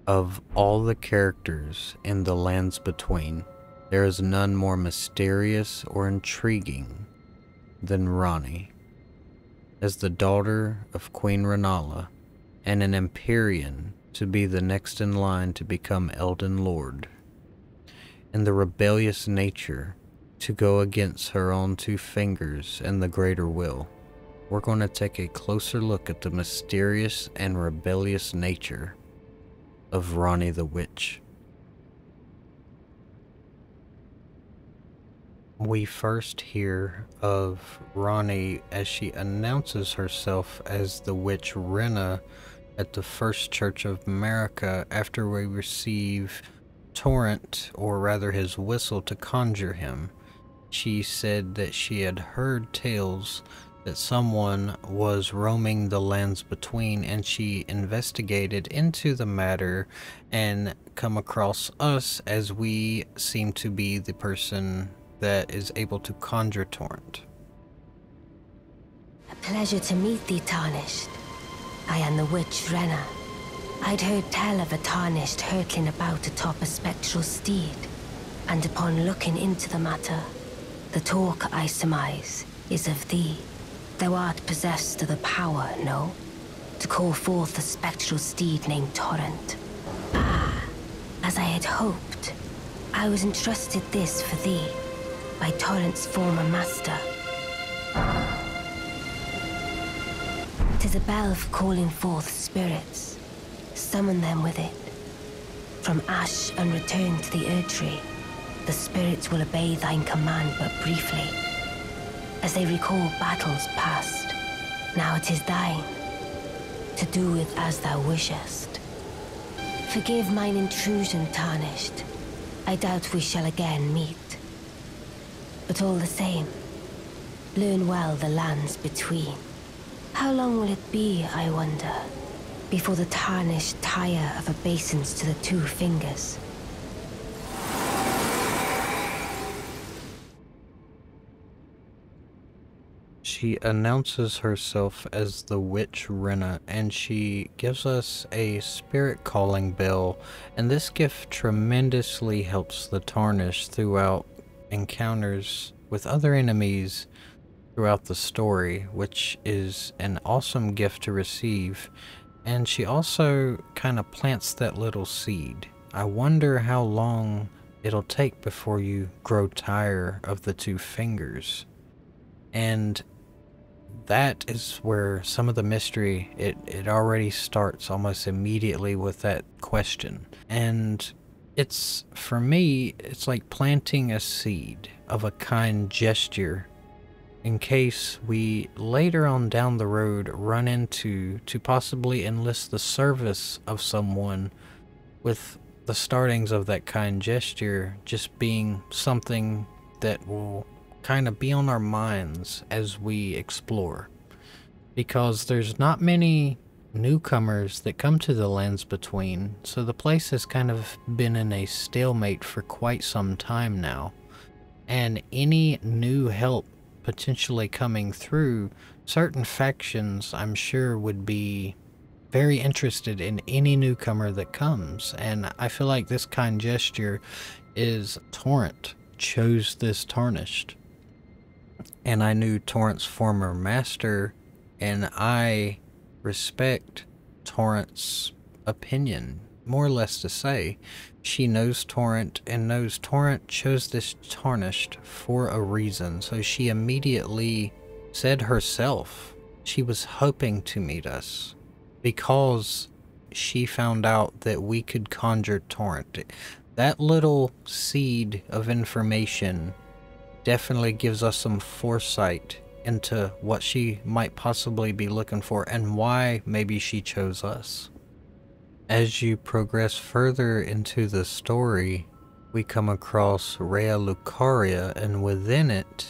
Of all the characters in the lands between, there is none more mysterious or intriguing than Ranni. As the daughter of Queen Rennala and an Empyrean to be the next in line to become Elden Lord, and the rebellious nature to go against her own two fingers and the greater will, we're going to take a closer look at the mysterious and rebellious nature of Ranni the Witch. We first hear of Ranni as she announces herself as the witch Renna at the First Church of America after we receive Torrent, or rather his whistle, to conjure him. She said that she had heard tales that someone was roaming the lands between, and she investigated into the matter and come across us as we seem to be the person that is able to conjure Torrent. A pleasure to meet thee, Tarnished. I am the witch Renna. I'd heard tell of a Tarnished hurtling about atop a spectral steed, and upon looking into the matter, the talk, I surmise, is of thee. Thou art possessed of the power, no? To call forth a spectral steed named Torrent. Ah, as I had hoped. I was entrusted this for thee, by Torrent's former master. 'Tis a bell for calling forth spirits. Summon them with it. From ash and return to the Erdtree, the spirits will obey thine command but briefly, as they recall battles past. Now it is thine, to do with as thou wishest. Forgive mine intrusion, Tarnished. I doubt we shall again meet. But all the same, learn well the lands between. How long will it be, I wonder, before the Tarnished tire of obeisance to the two fingers? She announces herself as the witch Renna, and she gives us a spirit calling bell, and this gift tremendously helps the Tarnished throughout encounters with other enemies throughout the story, which is an awesome gift to receive. And she also kind of plants that little seed. I wonder how long it'll take before you grow tired of the two fingers. And that is where some of the mystery, it already starts almost immediately with that question. And it's, for me, it's like planting a seed of a kind gesture in case we later on down the road run into to possibly enlist the service of someone, with the startings of that kind gesture just being something that will kind of be on our minds as we explore, because there's not many newcomers that come to the lands between, so the place has kind of been in a stalemate for quite some time now, and any new help potentially coming through, certain factions I'm sure would be very interested in any newcomer that comes. And I feel like this kind gesture is Torrent chose this Tarnished. And I knew Torrent's former master, and I respect Torrent's opinion, more or less to say. She knows Torrent and knows Torrent chose this Tarnished for a reason, so she immediately said herself she was hoping to meet us because she found out that we could conjure Torrent. That little seed of information definitely gives us some foresight into what she might possibly be looking for and why maybe she chose us. As you progress further into the story, we come across Rhea Lucaria, and within it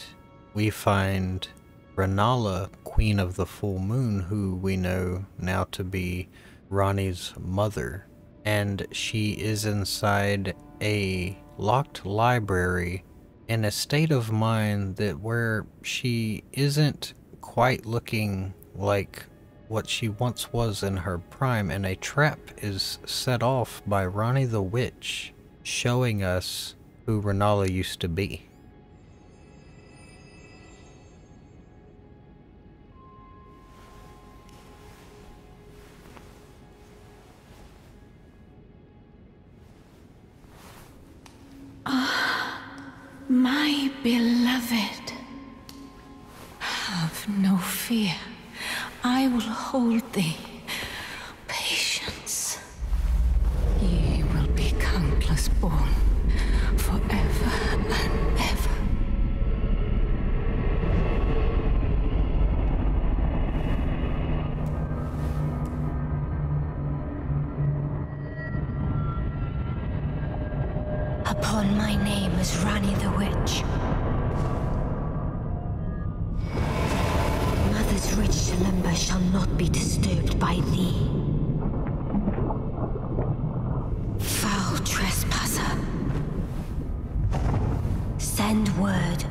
we find Rennala, Queen of the Full Moon, who we know now to be Ranni's mother. And she is inside a locked library in a state of mind that where she isn't quite looking like what she once was in her prime, and a trap is set off by Ranni the Witch, showing us who Renala used to be. My beloved, have no fear. I will hold thee. Patience. Ye will be countless born, forever and ever. Upon my name as Ranni the Witch. Mother's rich slumber shall not be disturbed by thee. Foul trespasser. Send word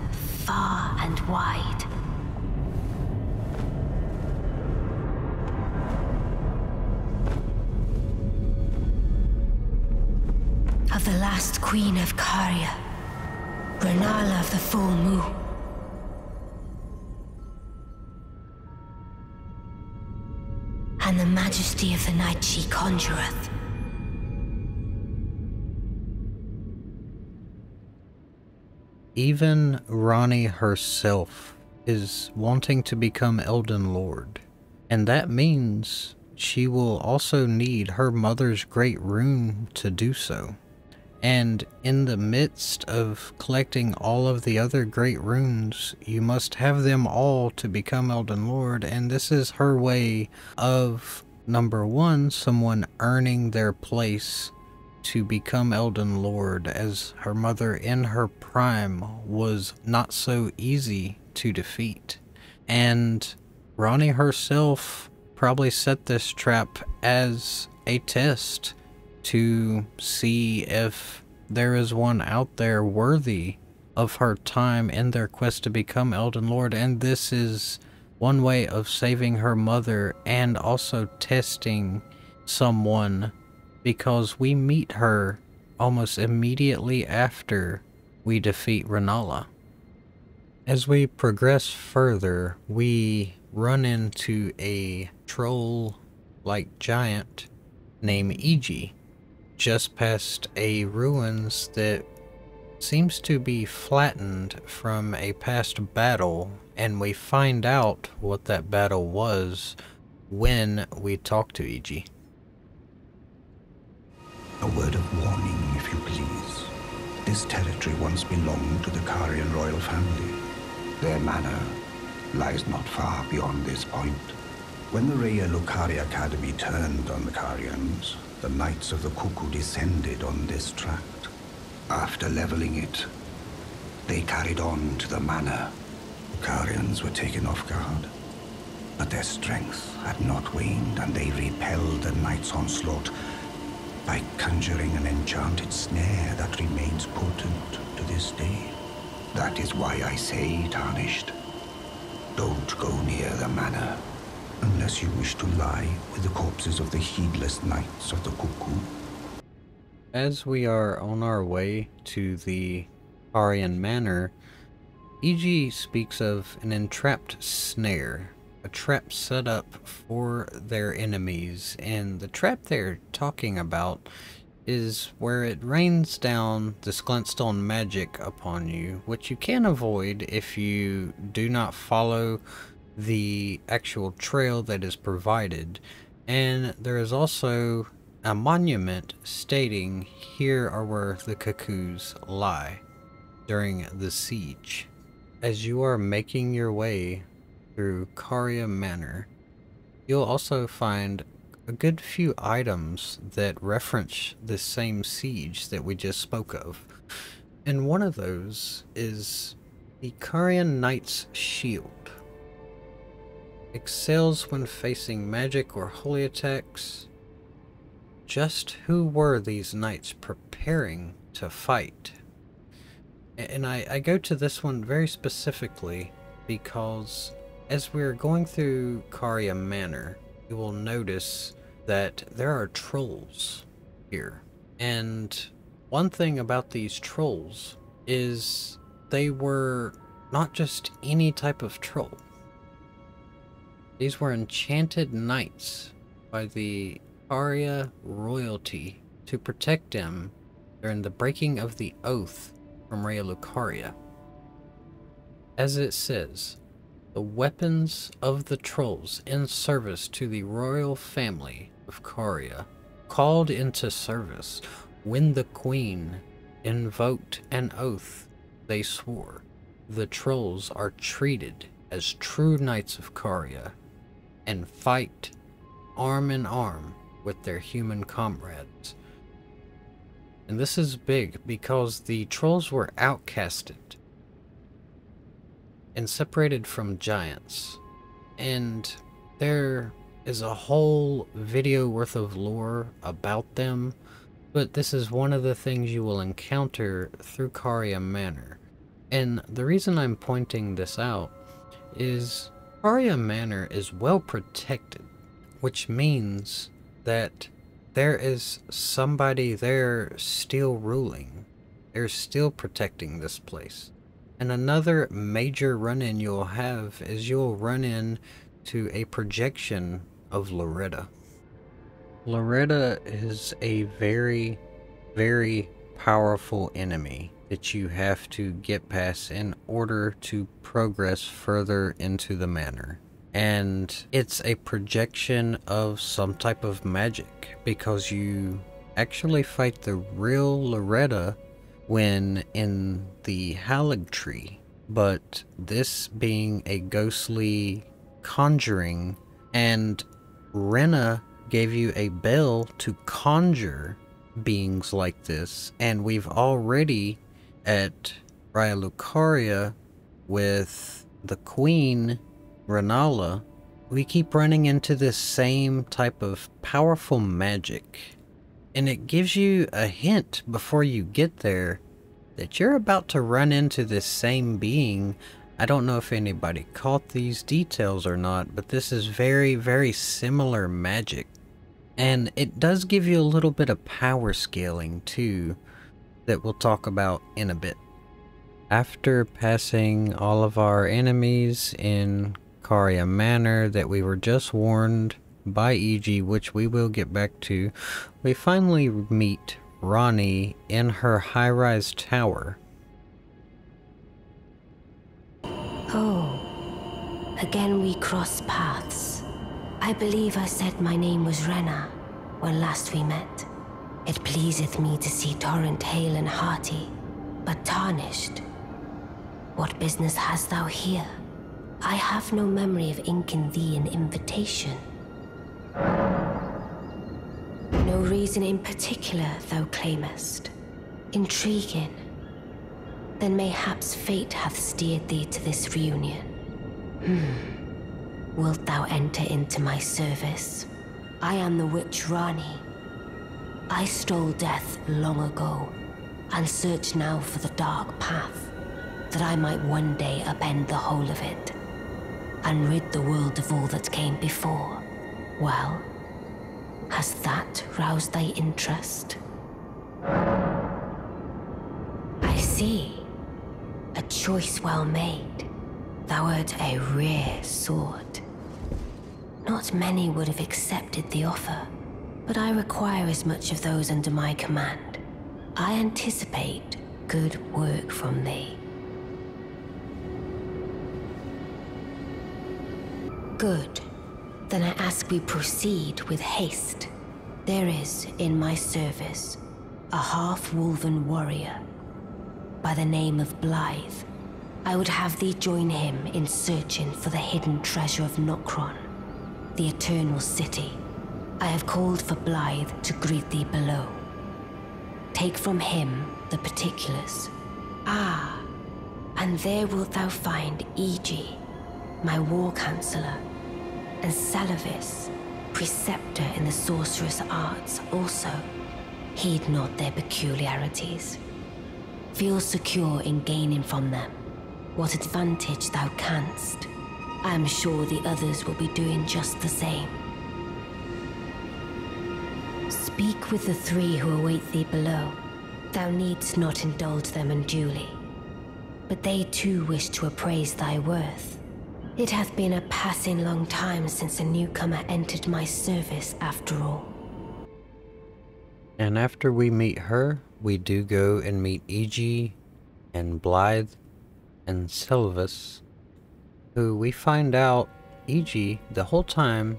far and wide. Of the last queen of Caria, Renala of the full moon. And the majesty of the night she conjureth. Even Ranni herself is wanting to become Elden Lord, and that means she will also need her mother's great rune to do so. And in the midst of collecting all of the other great runes, you must have them all to become Elden Lord, and this is her way of, number one, someone earning their place to become Elden Lord, as her mother in her prime was not so easy to defeat. And Ranni herself probably set this trap as a test to see if there is one out there worthy of her time in their quest to become Elden Lord, and this is one way of saving her mother and also testing someone, because we meet her almost immediately after we defeat Renala. As we progress further, we run into a troll-like giant named Iji, just past a ruins that seems to be flattened from a past battle, and we find out what that battle was when we talk to Iji. A word of warning, if you please. This territory once belonged to the Carian royal family. Their manor lies not far beyond this point. When the Raya Lucari Academy turned on the Carians, the Knights of the Cuckoo descended on this tract. After leveling it, they carried on to the manor. The Carians were taken off guard, but their strength had not waned, and they repelled the Knights' onslaught by conjuring an enchanted snare that remains potent to this day. That is why I say, Tarnished, don't go near the manor, unless you wish to lie with the corpses of the heedless Knights of the Cuckoo. As we are on our way to the Carian Manor, Iji speaks of an entrapped snare, a trap set up for their enemies, and the trap they're talking about is where it rains down this glintstone magic upon you, which you can avoid if you do not follow the actual trail that is provided. And there is also a monument stating here are where the cuckoos lie during the siege. As you are making your way through Caria Manor, you'll also find a good few items that reference this same siege that we just spoke of. And one of those is the Carian Knight's Shield. Excels when facing magic or holy attacks. Just who were these knights preparing to fight? And I go to this one very specifically because as we're going through Caria Manor, you will notice that there are trolls here. And one thing about these trolls is they were not just any type of troll. These were enchanted knights by the Caria royalty to protect them during the breaking of the oath from Raya Lucaria. As it says, the weapons of the trolls in service to the royal family of Caria, called into service when the queen invoked an oath they swore. The trolls are treated as true knights of Caria and fight arm in arm with their human comrades. And this is big because the trolls were outcasted and separated from giants, and there is a whole video worth of lore about them, but this is one of the things you will encounter through Caria Manor. And the reason I'm pointing this out is Caria Manor is well protected, which means that there is somebody there still ruling. They're still protecting this place. And another major run-in you'll have is you'll run in to a projection of Loretta. Loretta is a very, very powerful enemy that you have to get past in order to progress further into the manor. And it's a projection of some type of magic, because you actually fight the real Loretta when in the Halig tree, but this being a ghostly conjuring, and Rena gave you a bell to conjure beings like this, and we've already at Raya Lucaria with the queen Renala, we keep running into this same type of powerful magic. And it gives you a hint before you get there that you're about to run into this same being. I don't know if anybody caught these details or not, but this is very, very similar magic. And it does give you a little bit of power scaling too, that we'll talk about in a bit. After passing all of our enemies in Caria Manor that we were just warned by E.G., which we will get back to, we finally meet Ranni in her high-rise tower. Oh, again we cross paths. I believe I said my name was Rena when last we met. It pleaseth me to see Torrent hale and hearty, but tarnished. What business hast thou here? I have no memory of inking thee an invitation. No reason in particular thou claimest. Intriguing. Then mayhaps fate hath steered thee to this reunion. Wilt thou enter into my service? I am the witch Ranni. I stole death long ago, and search now for the dark path, that I might one day upend the whole of it, and rid the world of all that came before. Well, has that roused thy interest? I see. A choice well made. Thou art a rare sword. Not many would have accepted the offer, but I require as much of those under my command. I anticipate good work from thee. Good. Then I ask we proceed with haste. There is, in my service, a half-wolven warrior by the name of Blythe. I would have thee join him in searching for the hidden treasure of Nokron, the Eternal City. I have called for Blythe to greet thee below. Take from him the particulars. Ah, and there wilt thou find E.G., my war counselor, and Salavis, preceptor in the sorcerous arts also. Heed not their peculiarities. Feel secure in gaining from them what advantage thou canst. I am sure the others will be doing just the same. Speak with the three who await thee below. Thou needst not indulge them unduly, but they too wish to appraise thy worth. It hath been a passing long time since a newcomer entered my service after all. And after we meet her, we do go and meet E.G. and Blythe and Sylvis, who we find out E.G. the whole time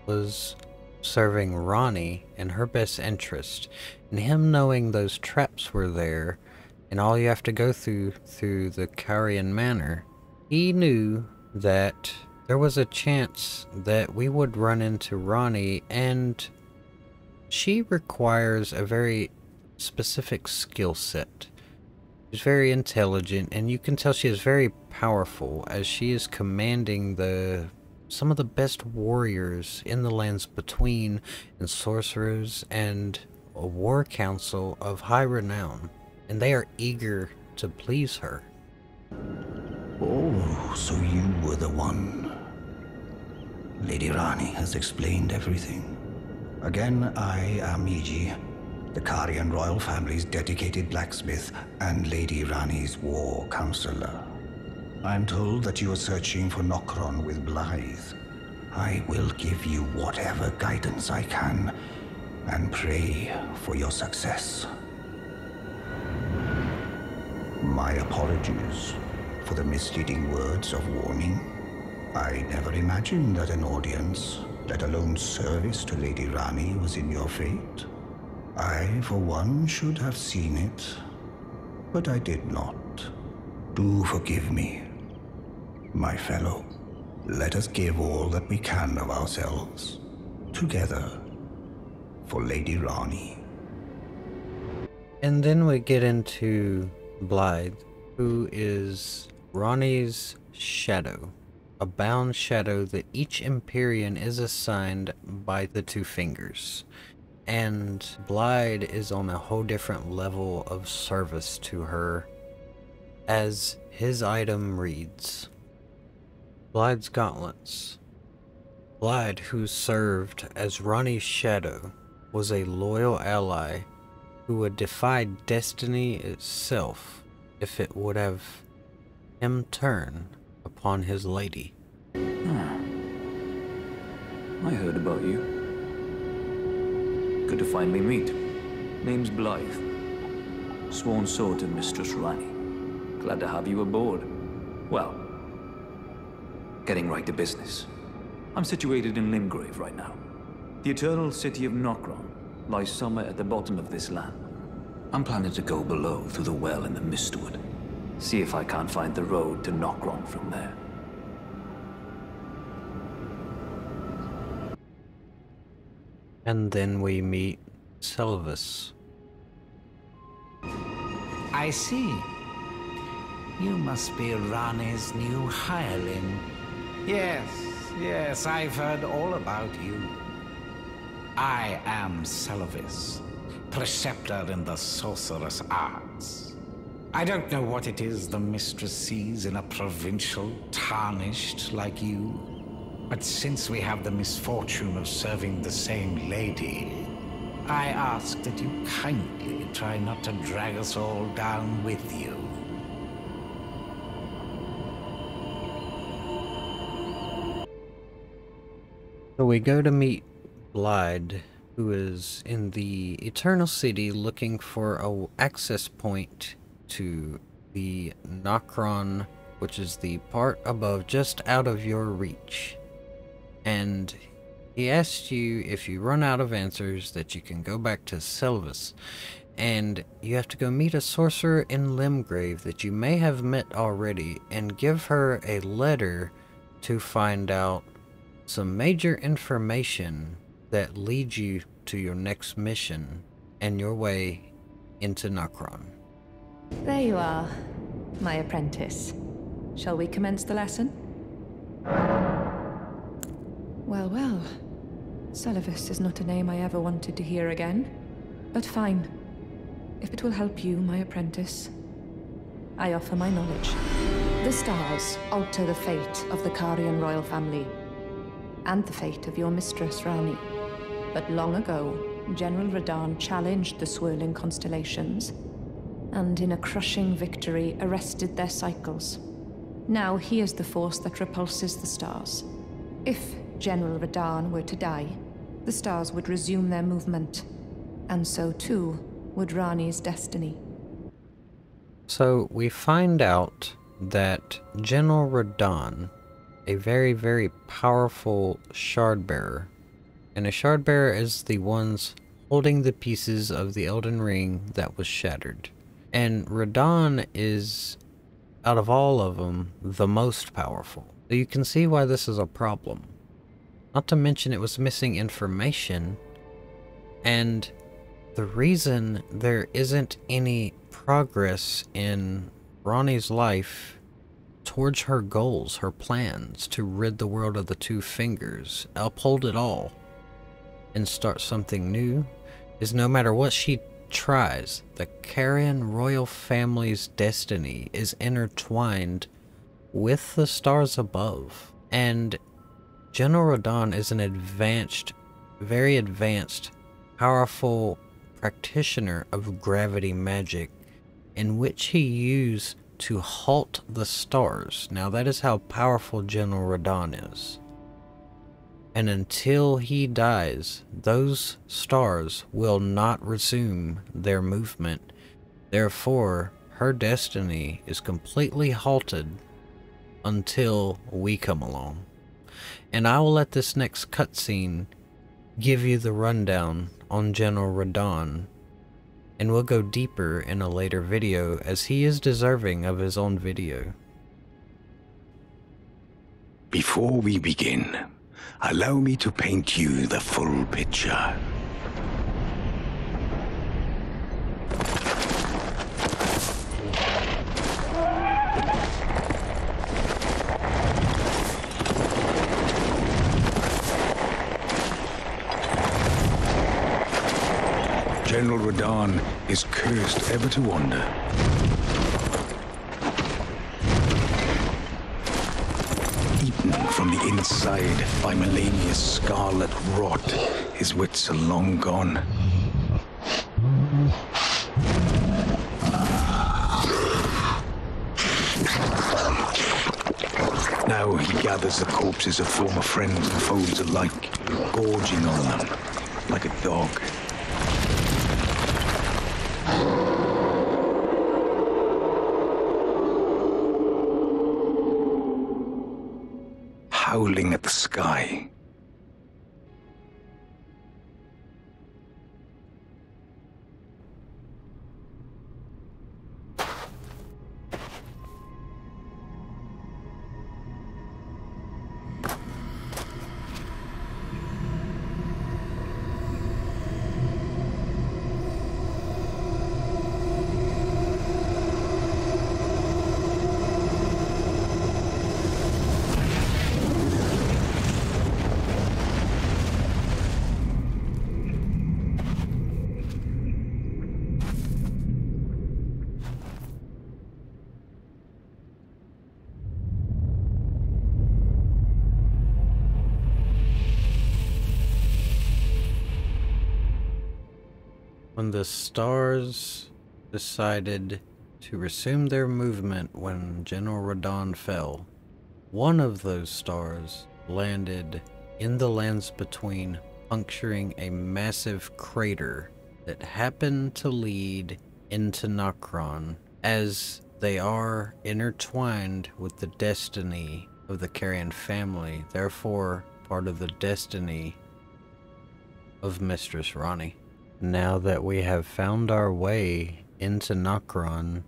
was serving Ranni in her best interest, and him knowing those traps were there and all you have to go through the Carian Manor, he knew that there was a chance that we would run into Ranni, and she requires a very specific skill set. She's very intelligent, and you can tell she is very powerful as she is commanding some of the best warriors in the lands between, and sorcerers, and a war council of high renown, and they are eager to please her. Oh, so you were the one. Lady Ranni has explained everything. Again, I am E.G., the Carian royal family's dedicated blacksmith and Lady Ranni's war counselor. I'm told that you are searching for Nokron with Blythe. I will give you whatever guidance I can, and pray for your success. My apologies for the misleading words of warning. I never imagined that an audience, let alone service to Lady Ranni, was in your fate. I, for one, should have seen it, but I did not. Do forgive me, my fellow. Let us give all that we can of ourselves, together, for Lady Ranni. And then we get into Blythe, who is Ranni's shadow, a bound shadow that each Empyrean is assigned by the two fingers. And Blythe is on a whole different level of service to her, as his item reads. Blythe's gauntlets. Blythe, who served as Ranni's shadow, was a loyal ally who would defy destiny itself if it would have him turn upon his lady. I heard about you. Good to finally meet. Name's Blythe. Sworn sword to Mistress Ranni. Glad to have you aboard. Well, getting right to business. I'm situated in Limgrave right now. The eternal city of Nokron lies somewhere at the bottom of this land. I'm planning to go below through the well in the Mistwood. See if I can't find the road to Nokron from there. And then we meet Sylvis. I see. You must be Ranni's new hireling. Yes, I've heard all about you. I am Sylvis, preceptor in the sorcerous arts. I don't know what it is the mistress sees in a provincial tarnished like you, but since we have the misfortune of serving the same lady, I ask that you kindly try not to drag us all down with you. So we go to meet Blythe, who is in the Eternal City looking for an access point to the Nokron, which is the part above, just out of your reach. And he asks you, if you run out of answers, that you can go back to Sylvis, and you have to go meet a sorcerer in Limgrave that you may have met already, and give her a letter to find out some major information that leads you to your next mission and your way into Nokron. There you are, my apprentice. Shall we commence the lesson? Well. Sylvis is not a name I ever wanted to hear again. But fine. If it will help you, my apprentice, I offer my knowledge. The stars alter the fate of the Carian royal family, and the fate of your mistress, Ranni. But long ago, General Radahn challenged the swirling constellations, and in a crushing victory arrested their cycles. Now he is the force that repulses the stars. If General Radahn were to die, the stars would resume their movement, and so too would Ranni's destiny. So we find out that General Radahn, a very, very powerful shard bearer, and a shard bearer is the ones holding the pieces of the Elden Ring that was shattered. And Radahn is, out of all of them, the most powerful. So you can see why this is a problem. Not to mention it was missing information, and the reason there isn't any progress in Ranni's life towards her goals, her plans to rid the world of the Two Fingers, uphold it all, and start something new, is no matter what she tries, the Carian royal family's destiny is intertwined with the stars above. And General Radahn is an advanced, very advanced, powerful practitioner of gravity magic, in which he used to halt the stars. Now that is how powerful General Radahn is. And until he dies, those stars will not resume their movement. Therefore, her destiny is completely halted until we come along. And I will let this next cutscene give you the rundown on General Radahn, and we'll go deeper in a later video, as he is deserving of his own video. Before we begin, allow me to paint you the full picture. General Radahn is cursed ever to wander. Eaten from the inside by Melania's scarlet rot, his wits are long gone. Now he gathers the corpses of former friends and foes alike, gorging on them like a dog. Howling at the sky. When the stars decided to resume their movement when General Radahn fell, one of those stars landed in the lands between, puncturing a massive crater that happened to lead into Nokron, as they are intertwined with the destiny of the Carian family, therefore part of the destiny of Mistress Ranni. Now that we have found our way into Nokron,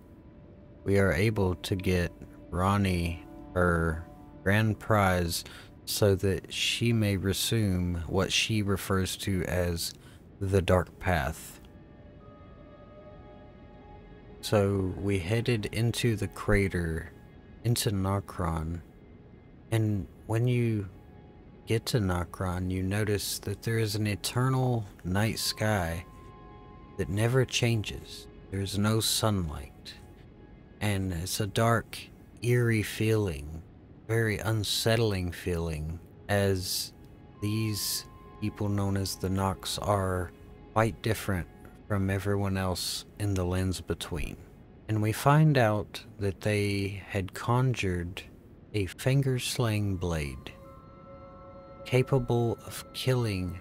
we are able to get Ranni her grand prize so that she may resume what she refers to as the Dark Path. So we headed into the crater, into Nokron, and when you get to Nokron, you notice that there is an eternal night sky that never changes. There's no sunlight, and it's a dark, eerie feeling, very unsettling feeling, as these people known as the Nox are quite different from everyone else in the lands between. And we find out that they had conjured a finger-slaying blade capable of killing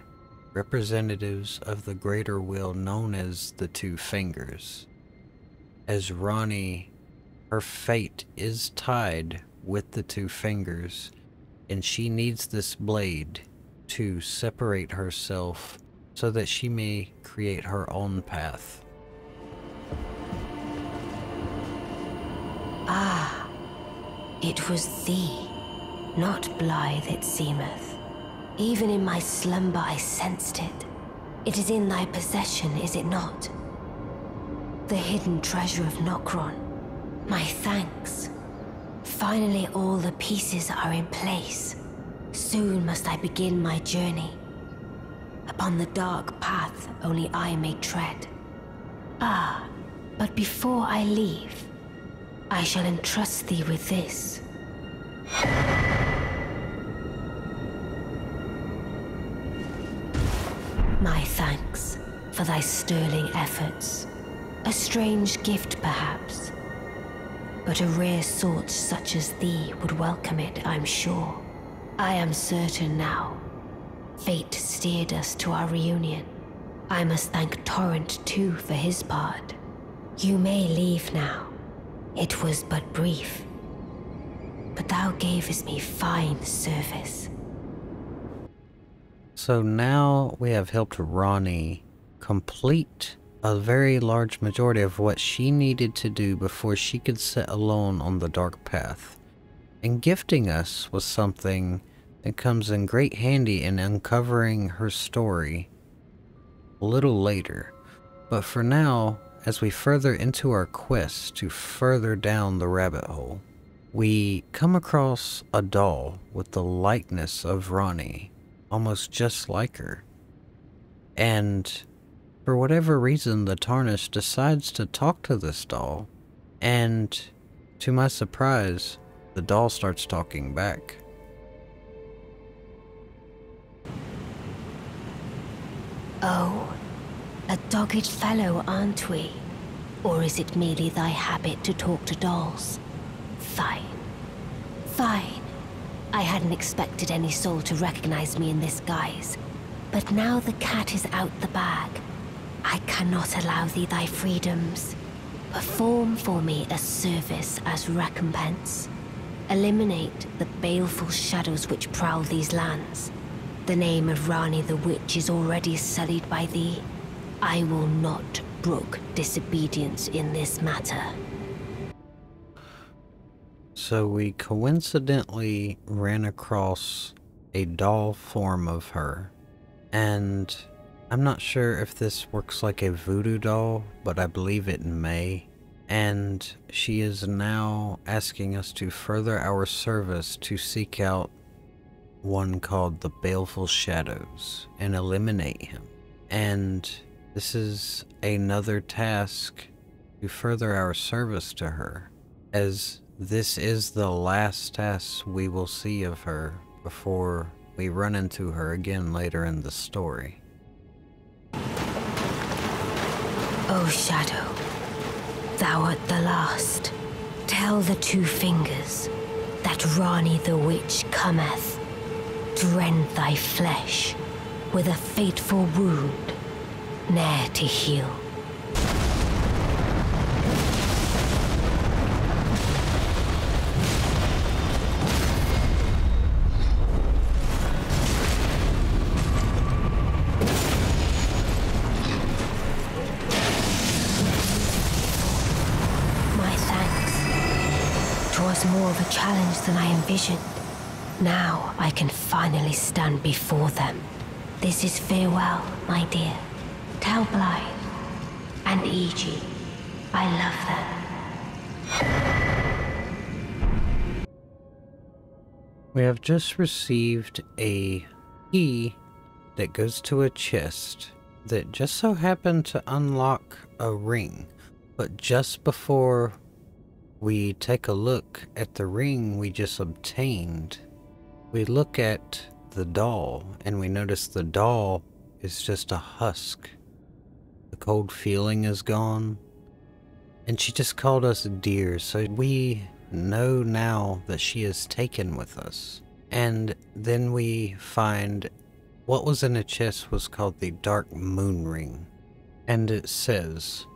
representatives of the greater will known as the Two Fingers. As Ranni, her fate is tied with the Two Fingers, and she needs this blade to separate herself so that she may create her own path. Ah, it was thee, not blithe it seemeth. Even in my slumber I sensed it. It is in thy possession, is it not? The hidden treasure of Nokron. My thanks. Finally all the pieces are in place. Soon must I begin my journey. Upon the dark path only I may tread. Ah, but before I leave, I shall entrust thee with this. My thanks for thy sterling efforts. A strange gift, perhaps, but a rare sort such as thee would welcome it, I'm sure. I am certain now. Fate steered us to our reunion. I must thank Torrent, too, for his part. You may leave now. It was but brief, but thou gavest me fine service. So now we have helped Ranni complete a very large majority of what she needed to do before she could set alone on the dark path. And gifting us with something that comes in great handy in uncovering her story a little later. But for now, as we further into our quest to further down the rabbit hole, we come across a doll with the likeness of Ranni, almost just like her. And for whatever reason, the Tarnished decides to talk to this doll, and to my surprise, the doll starts talking back. Oh, a dogged fellow, aren't we? Or is it merely thy habit to talk to dolls? Fine. Fine. I hadn't expected any soul to recognize me in this guise. But now the cat is out the bag. I cannot allow thee thy freedoms. Perform for me a service as recompense. Eliminate the baleful shadows which prowl these lands. The name of Ranni the Witch is already sullied by thee. I will not brook disobedience in this matter. So we coincidentally ran across a doll form of her, and I'm not sure if this works like a voodoo doll, but I believe it may. And she is now asking us to further our service to seek out one called the Baleful Shadows and eliminate him. And this is another task to further our service to her, as this is the last task we will see of her before we run into her again later in the story. O Shadow, thou art the last. Tell the Two Fingers that Ranni the Witch cometh to rend thy flesh with a fateful wound, ne'er to heal. More of a challenge than I envisioned. Now I can finally stand before them. This is farewell, my dear. Tell Blythe and E.G. I love them. We have just received a key that goes to a chest that just so happened to unlock a ring, but just before we take a look at the ring we just obtained, we look at the doll and we notice the doll is just a husk The cold feeling is gone. And she just called us dear, so we know now that she is taken with us. And then we find what was in a chest was called the Dark Moon Ring. And it says,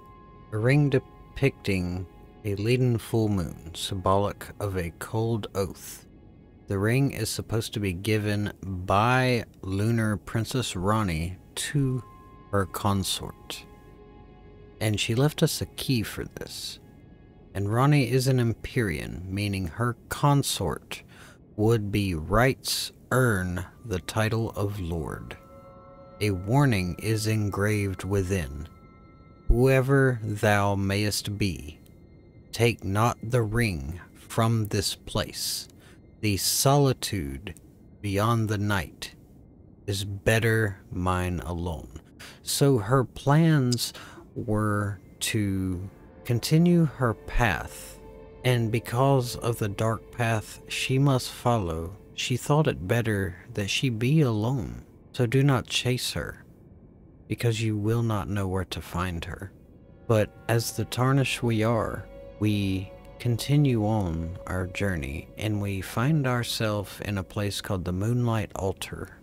a ring depicting a leaden full moon, symbolic of a cold oath. The ring is supposed to be given by Lunar Princess Ranni to her consort. And she left us a key for this. And Ranni is an Empyrean, meaning her consort would be rights earn the title of Lord. A warning is engraved within. Whoever thou mayest be, take not the ring from this place. The solitude beyond the night is better mine alone. So her plans were to continue her path, and because of the dark path she must follow, she thought it better that she be alone. So do not chase her, because you will not know where to find her. But as the Tarnished we are, we continue on our journey, and we find ourselves in a place called the Moonlight Altar,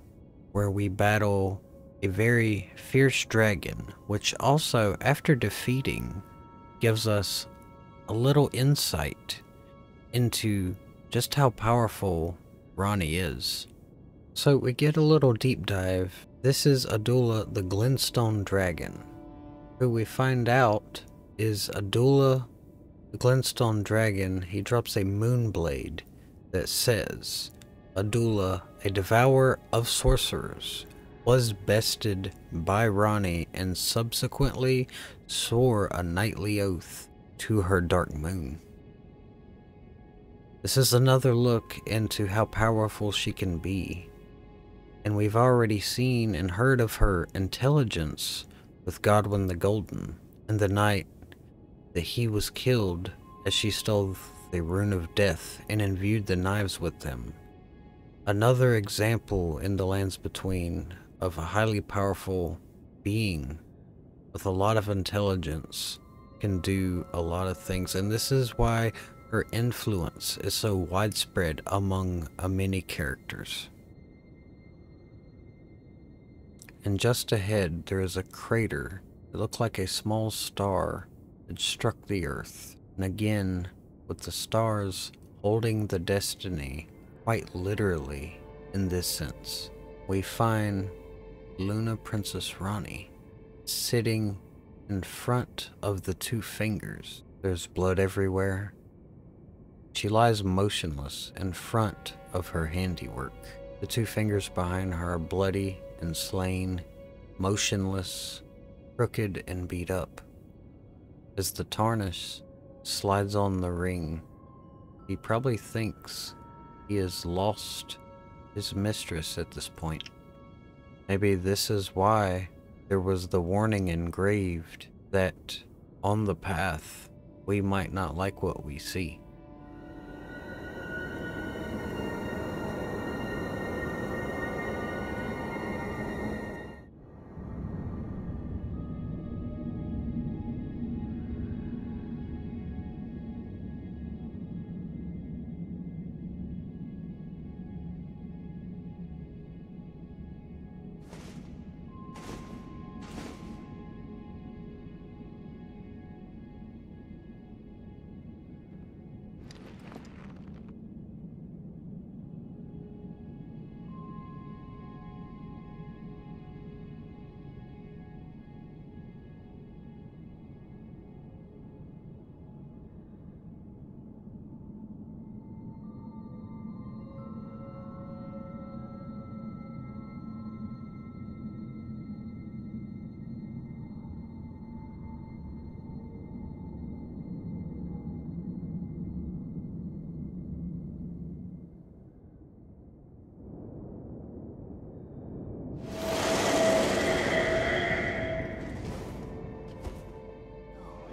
where we battle a very fierce dragon, which also, after defeating, gives us a little insight into just how powerful Ranni is. So we get a little deep dive. This is Adula the Glintstone Dragon, who we find out is Adula the Glintstone Dragon. He drops a moonblade that says, Adula, a devourer of sorcerers, was bested by Ranni and subsequently swore a knightly oath to her dark moon. This is another look into how powerful she can be, and we've already seen and heard of her intelligence with Godwyn the Golden and the night that he was killed as she stole the Rune of Death and imbued the knives with them. Another example in the Lands Between of a highly powerful being with a lot of intelligence can do a lot of things, and this is why her influence is so widespread among many characters. And just ahead there is a crater that looked like a small star that struck the earth, and again with the stars holding the destiny quite literally in this sense. We find Luna Princess Ranni sitting in front of the two fingers. There's blood everywhere. She lies motionless in front of her handiwork. The two fingers behind her are bloody and slain, motionless, crooked and beat up. As the Tarnished slides on the ring, he probably thinks he has lost his mistress at this point. Maybe this is why there was the warning engraved that on the path we might not like what we see.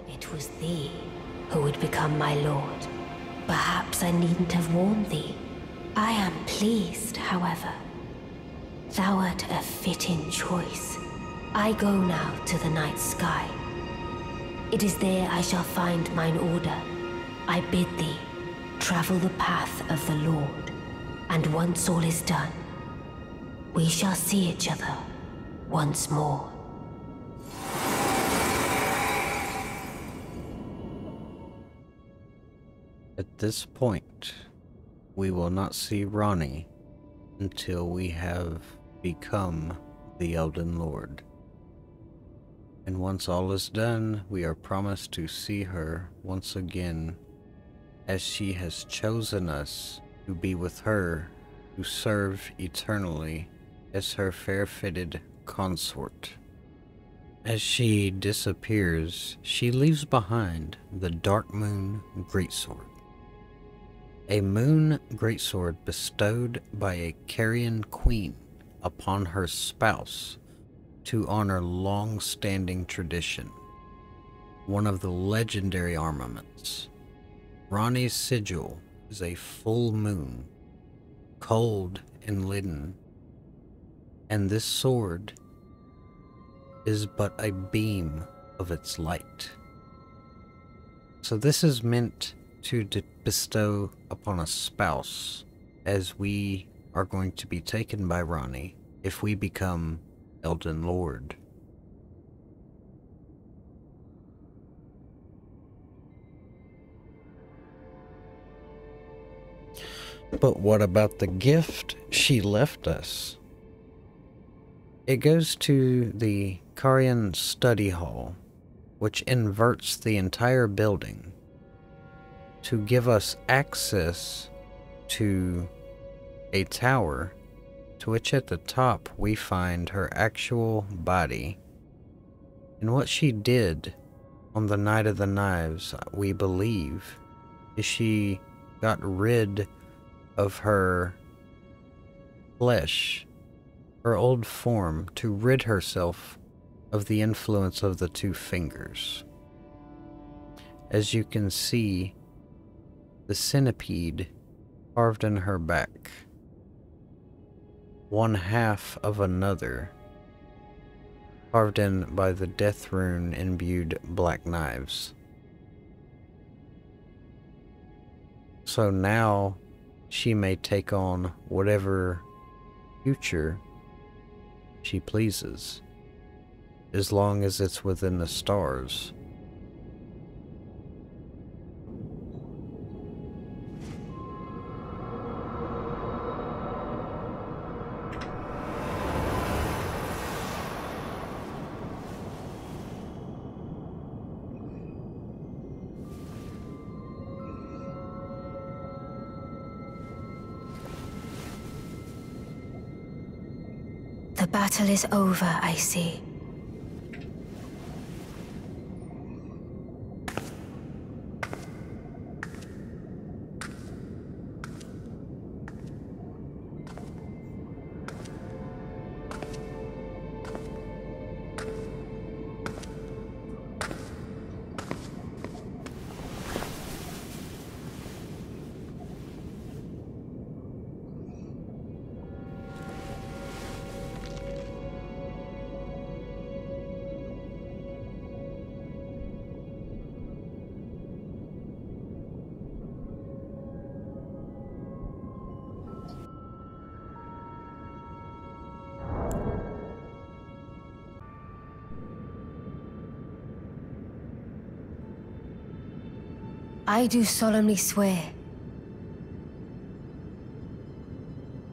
It was thee who would become my lord. Perhaps I needn't have warned thee. I am pleased, however. Thou art a fitting choice. I go now to the night sky. It is there I shall find mine order. I bid thee travel the path of the Lord, and once all is done, we shall see each other once more. At this point, we will not see Ranni until we have become the Elden Lord. And once all is done, we are promised to see her once again, as she has chosen us to be with her, to serve eternally as her fair-fitted consort. As she disappears, she leaves behind the Dark Moon Greatsword. A moon greatsword bestowed by a Carian queen upon her spouse to honor long-standing tradition. One of the legendary armaments. Ranni's sigil is a full moon, cold and leaden, and this sword is but a beam of its light. So this is meant to bestow upon a spouse, as we are going to be taken by Ranni if we become Elden Lord. But what about the gift she left us? It goes to the Carian study hall, which inverts the entire building to give us access to a tower, to which at the top we find her actual body. And what she did on the Night of the Knives, we believe, is she got rid of her flesh, her old form, to rid herself of the influence of the two fingers. As you can see, the centipede carved in her back, one half of another, carved in by the death rune imbued black knives. So now she may take on whatever future she pleases, as long as it's within the stars. The battle is over, I see. I do solemnly swear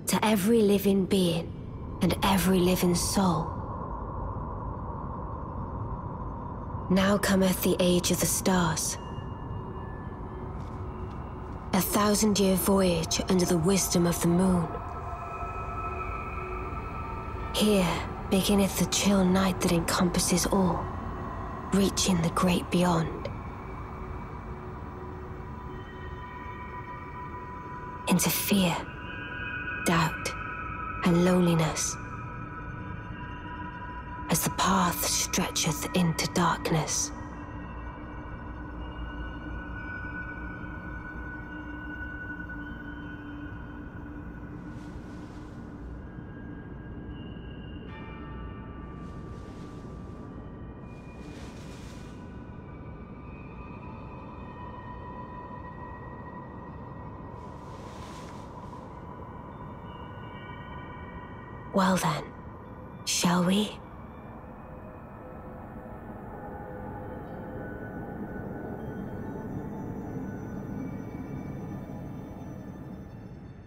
to every living being and every living soul. Now cometh the age of the stars. 1,000-year voyage under the wisdom of the moon. Here beginneth the chill night that encompasses all, reaching the great beyond. Into fear, doubt, and loneliness, as the path stretcheth into darkness. Well then, shall we?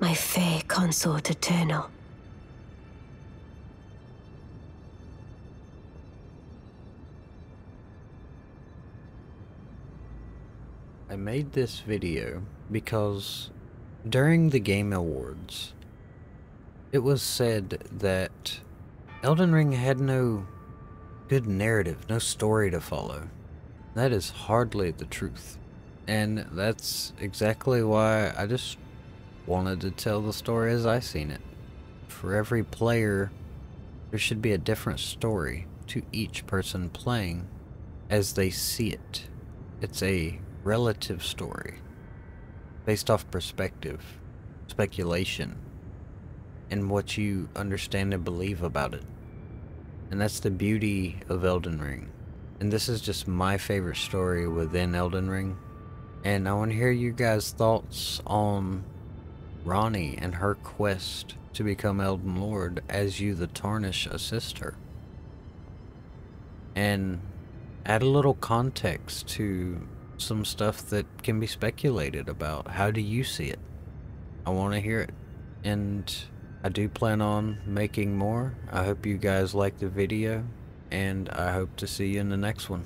My fair consort eternal. I made this video because during the Game Awards, it was said that Elden Ring had no good narrative, no story to follow. That is hardly the truth. And that's exactly why I just wanted to tell the story as I seen it. For every player, there should be a different story to each person playing as they see it. It's a relative story based off perspective, speculation, and what you understand and believe about it. And that's the beauty of Elden Ring. And this is just my favorite story within Elden Ring. And I want to hear you guys' thoughts on Ranni and her quest to become Elden Lord as you, the Tarnish, assist her. And add a little context to some stuff that can be speculated about. How do you see it? I want to hear it. And I do plan on making more. I hope you guys like the video, and I hope to see you in the next one.